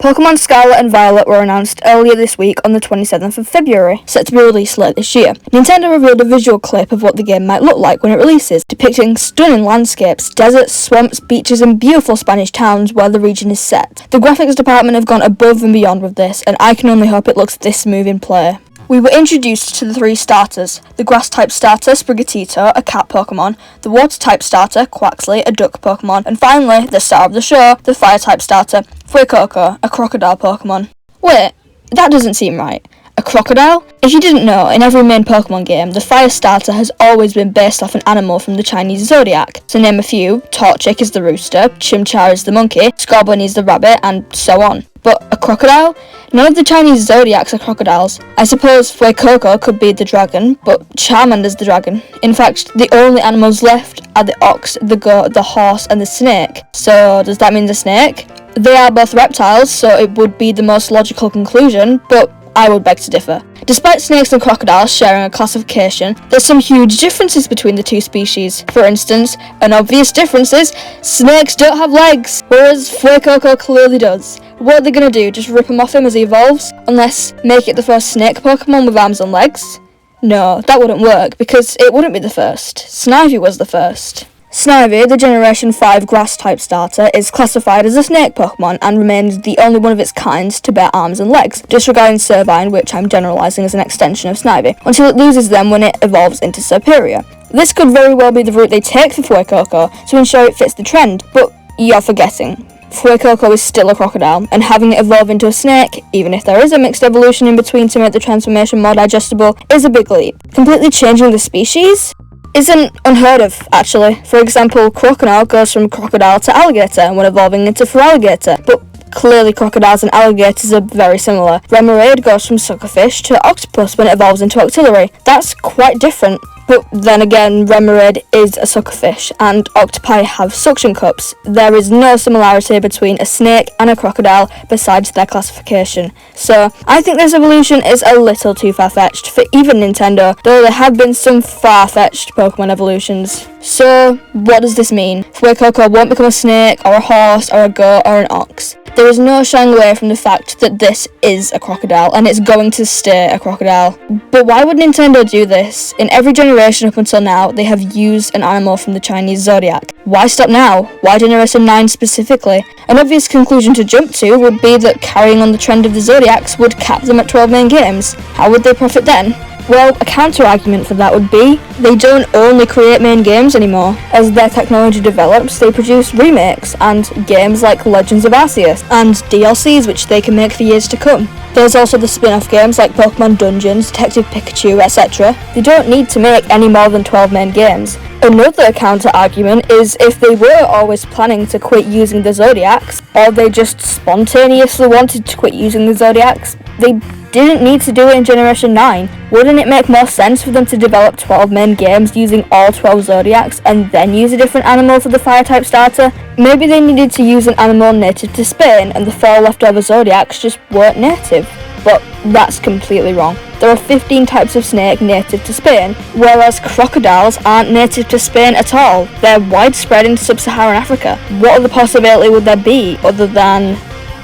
Pokémon Scarlet and Violet were announced earlier this week on the 27th of February, set to be released late this year. Nintendo revealed a visual clip of what the game might look like when it releases, depicting stunning landscapes, deserts, swamps, beaches and beautiful Spanish towns where the region is set. The graphics department have gone above and beyond with this, and I can only hope it looks this smooth in play. We were introduced to the 3 starters: the Grass-type starter, Sprigatito, a cat Pokemon, the Water-type starter, Quaxly, a duck Pokemon, and finally, the star of the show, the Fire-type starter, Fuecoco, a crocodile Pokemon. Wait, that doesn't seem right. A crocodile? If you didn't know, in every main Pokemon game, the Fire starter has always been based off an animal from the Chinese Zodiac. To name a few, Torchic is the rooster, Chimchar is the monkey, Scorbunny is the rabbit, and so on. But a crocodile? None of the Chinese Zodiacs are crocodiles. I suppose Fuecoco could be the dragon, but Charmander's the dragon. In fact, the only animals left are the ox, the goat, the horse, and the snake. So, does that mean the snake? They are both reptiles, so it would be the most logical conclusion, but I would beg to differ. Despite snakes and crocodiles sharing a classification, there's some huge differences between the two species. For instance, an obvious difference is snakes don't have legs, whereas Fuecoco clearly does. What are they going to do, just rip him off him as he evolves? Unless make it the first snake Pokemon with arms and legs? No, that wouldn't work, because it wouldn't be the first. Snivy was the first. Snivy, the Generation 5 Grass-type starter, is classified as a snake Pokemon and remains the only one of its kind to bear arms and legs, disregarding Servine, which I'm generalising as an extension of Snivy, until it loses them when it evolves into Serperior. This could very well be the route they take for Fuecoco to ensure it fits the trend, but you're forgetting. Fuecoco is still a crocodile, and having it evolve into a snake, even if there is a mixed evolution in between to make the transformation more digestible, is a big leap. Completely changing the species isn't unheard of, actually. For example, Crocodile goes from crocodile to alligator when evolving into Feraligator, but clearly crocodiles and alligators are very similar. Remoraid goes from suckerfish to octopus when it evolves into Octillery. That's quite different. But then again, Remoraid is a suckerfish, and octopi have suction cups. There is no similarity between a snake and a crocodile besides their classification. So, I think this evolution is a little too far-fetched for even Nintendo, though there have been some far-fetched Pokemon evolutions. So, what does this mean? Fuecoco won't become a snake, or a horse, or a goat, or an ox. There is no shying away from the fact that this is a crocodile, and it's going to stay a crocodile. But why would Nintendo do this? In every generation up until now, they have used an animal from the Chinese Zodiac. Why stop now? Why Generation 9 specifically? An obvious conclusion to jump to would be that carrying on the trend of the Zodiacs would cap them at 12 main games. How would they profit then? Well, a counter-argument for that would be, they don't only create main games anymore. As their technology develops, they produce remakes, and games like Legends of Arceus, and DLCs which they can make for years to come. There's also the spin-off games like Pokémon Dungeons, Detective Pikachu, etc. They don't need to make any more than 12 main games. Another counter-argument is if they were always planning to quit using the Zodiacs, or they just spontaneously wanted to quit using the Zodiacs, they didn't need to do it in Generation 9. Wouldn't it make more sense for them to develop 12 main games using all 12 Zodiacs and then use a different animal for the Fire-type starter? Maybe they needed to use an animal native to Spain and the 4 leftover Zodiacs just weren't native. But that's completely wrong. There are 15 types of snake native to Spain, whereas crocodiles aren't native to Spain at all. They're widespread in sub-Saharan Africa. What other possibility would there be other than...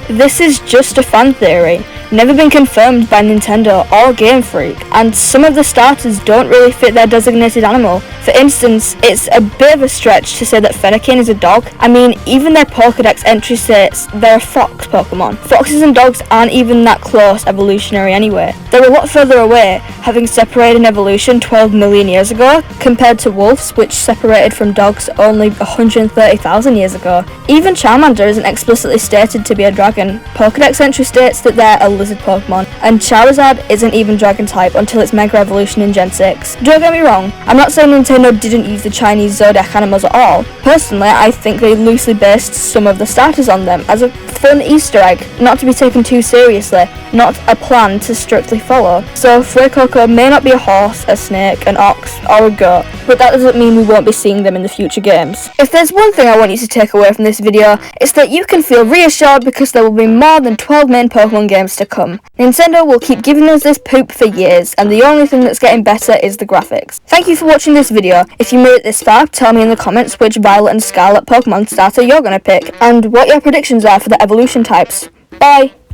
This is just a fan theory, never been confirmed by Nintendo or Game Freak, and some of the starters don't really fit their designated animal. For instance, it's a bit of a stretch to say that Fennekin is a dog. I mean, even their Pokédex entry states they're a fox Pokemon. Foxes and dogs aren't even that close evolutionary anyway. They're a lot further away, having separated in evolution 12 million years ago, compared to wolves, which separated from dogs only 130,000 years ago. Even Charmander isn't explicitly stated to be a dragon. Pokédex entry states that they're a lizard Pokemon, and Charizard isn't even dragon type until its Mega Evolution in Gen 6. Don't get me wrong, I'm not saying Nintendo didn't use the Chinese Zodiac animals at all. Personally, I think they loosely based some of the starters on them as a fun Easter egg, not to be taken too seriously, not a plan to strictly follow. So Fuecoco may not be a horse, a snake, an ox, or a goat, but that doesn't mean we won't be seeing them in the future games. If there's one thing I want you to take away from this video, it's that you can feel reassured because there will be more than 12 main Pokemon games to come. Nintendo will keep giving us this poop for years, and the only thing that's getting better is the graphics. Thank you for watching this video. If you made it this far, tell me in the comments which Violet and Scarlet Pokemon starter you're gonna pick, and what your predictions are for the evolution types. Bye!